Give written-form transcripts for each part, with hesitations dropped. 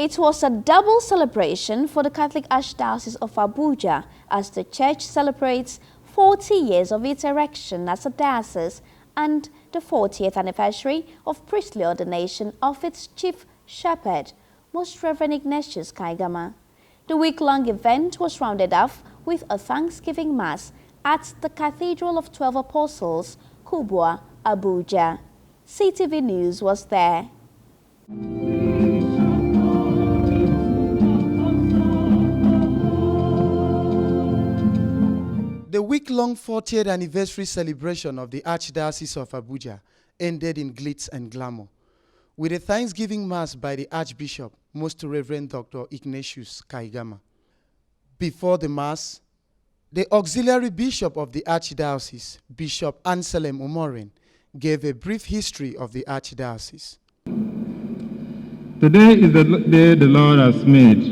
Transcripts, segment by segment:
It was a double celebration for the Catholic Archdiocese of Abuja as the church celebrates 40 years of its erection as a diocese and the 40th anniversary of priestly ordination of its chief shepherd, Most Reverend Ignatius Kaigama. The week-long event was rounded off with a Thanksgiving Mass at the Cathedral of 12 Apostles, Kubwa, Abuja. CTV News was there. The week-long 40th anniversary celebration of the Archdiocese of Abuja ended in glitz and glamour, with a Thanksgiving Mass by the Archbishop, Most Reverend Dr. Ignatius Kaigama. Before the Mass, the Auxiliary Bishop of the Archdiocese, Bishop Anselm Omorin, gave a brief history of the Archdiocese. Today is the day the Lord has made.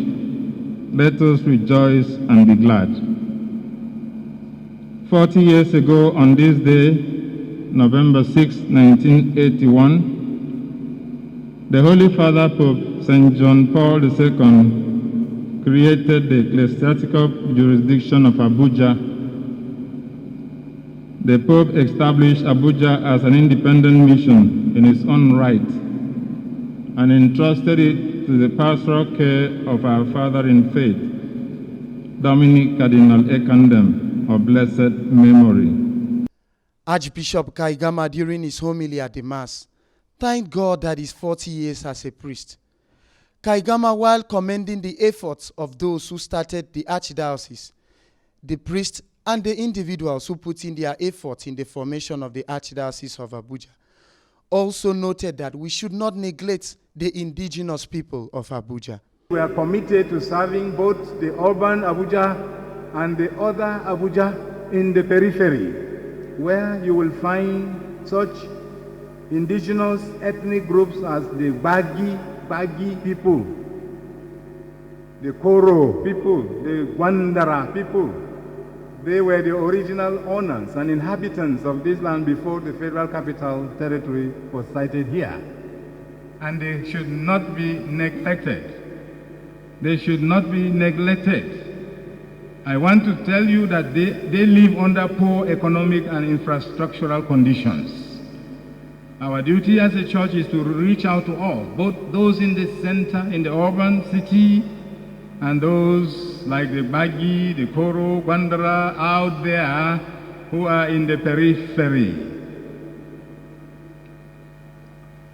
Let us rejoice and be glad. 40 years ago on this day, November 6, 1981, the Holy Father Pope St. John Paul II created the ecclesiastical jurisdiction of Abuja. The Pope established Abuja as an independent mission in its own right and entrusted it to the pastoral care of our Father in faith, Dominic Cardinal Ekandem, of blessed memory. Archbishop Kaigama, during his homily at the Mass, thanked God that he's 40 years as a priest. Kaigama, while commending the efforts of those who started the Archdiocese, the priests and the individuals who put in their effort in the formation of the Archdiocese of Abuja, also noted that we should not neglect the indigenous people of Abuja. We are committed to serving both the urban Abuja and the other Abuja in the periphery, where you will find such indigenous ethnic groups as the Bagi people, the Koro people, the Gwandara people. They were the original owners and inhabitants of this land before the Federal Capital Territory was sited here. And they should not be neglected. They should not be neglected. I want to tell you that they live under poor economic and infrastructural conditions. Our duty as a church is to reach out to all, both those in the center, in the urban city, and those like the Bagi, the Koro, Gwandara out there who are in the periphery.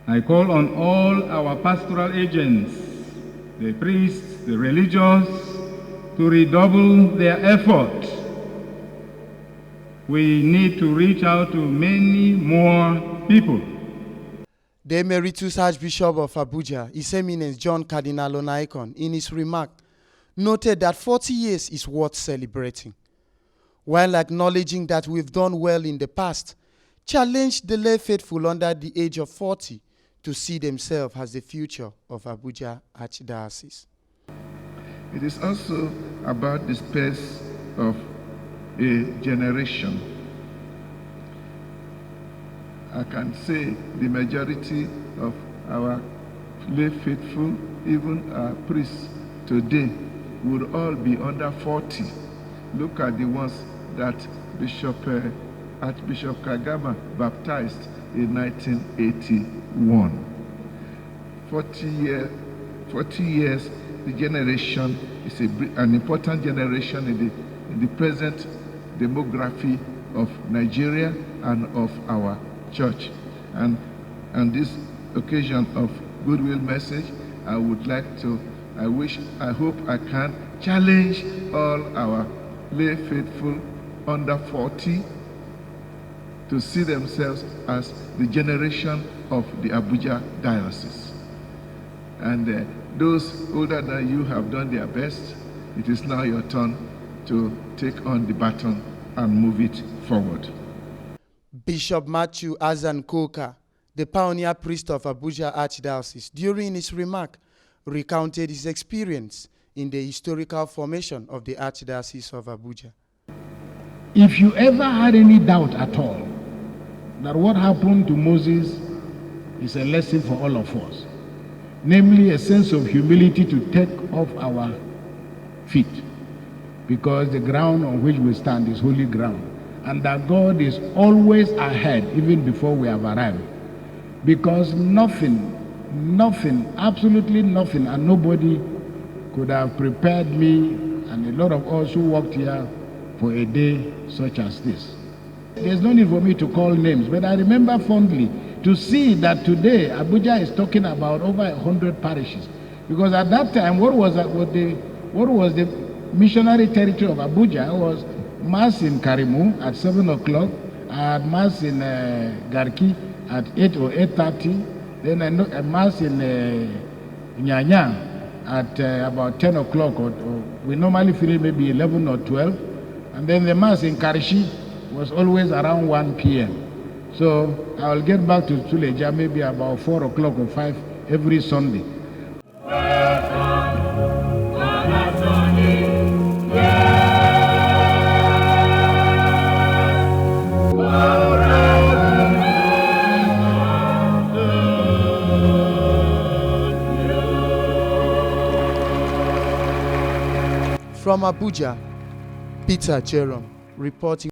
I call on all our pastoral agents, the priests, the religious, to redouble their effort. We need to reach out to many more people. The Emeritus Archbishop of Abuja, His Eminence John Cardinal Onaikon, in his remark, noted that 40 years is worth celebrating, while acknowledging that we've done well in the past, challenged the lay faithful under the age of 40 to see themselves as the future of Abuja Archdiocese. It is also about the space of a generation. I can say the majority of our lay faithful, even our priests today, would all be under 40. Look at the ones that Archbishop Kaigama baptized in 1981. 40 years, the generation is an important generation in the present demography of Nigeria and of our church. And on this occasion of goodwill message, I hope I can challenge all our lay faithful under 40 to see themselves as the generation of the Abuja Diocese. And those older than you have done their best. It is now your turn to take on the baton and move it forward. Bishop Matthew Azan Koka, the pioneer priest of Abuja Archdiocese, during his remark, recounted his experience in the historical formation of the Archdiocese of Abuja. If you ever had any doubt at all that what happened to Moses is a lesson for all of us, namely a sense of humility to take off our feet, because the ground on which we stand is holy ground, and that God is always ahead even before we have arrived, because nothing, absolutely nothing, and nobody could have prepared me and a lot of us who worked here for a day such as this. There's no need for me to call names, but I remember fondly to see that today Abuja is talking about over 100 parishes, because at that time, what was the missionary territory of Abuja? It was Mass in Karimu at 7 o'clock, I had Mass in Garki at 8 or 8:30, then a Mass in Nyanya at about 10 o'clock, or we normally finish maybe 11 or 12, and then the Mass in Karishi was always around 1 p.m. So I will get back to Suleja maybe about 4 o'clock or 5 every Sunday. From Abuja, Peter Jerome reporting.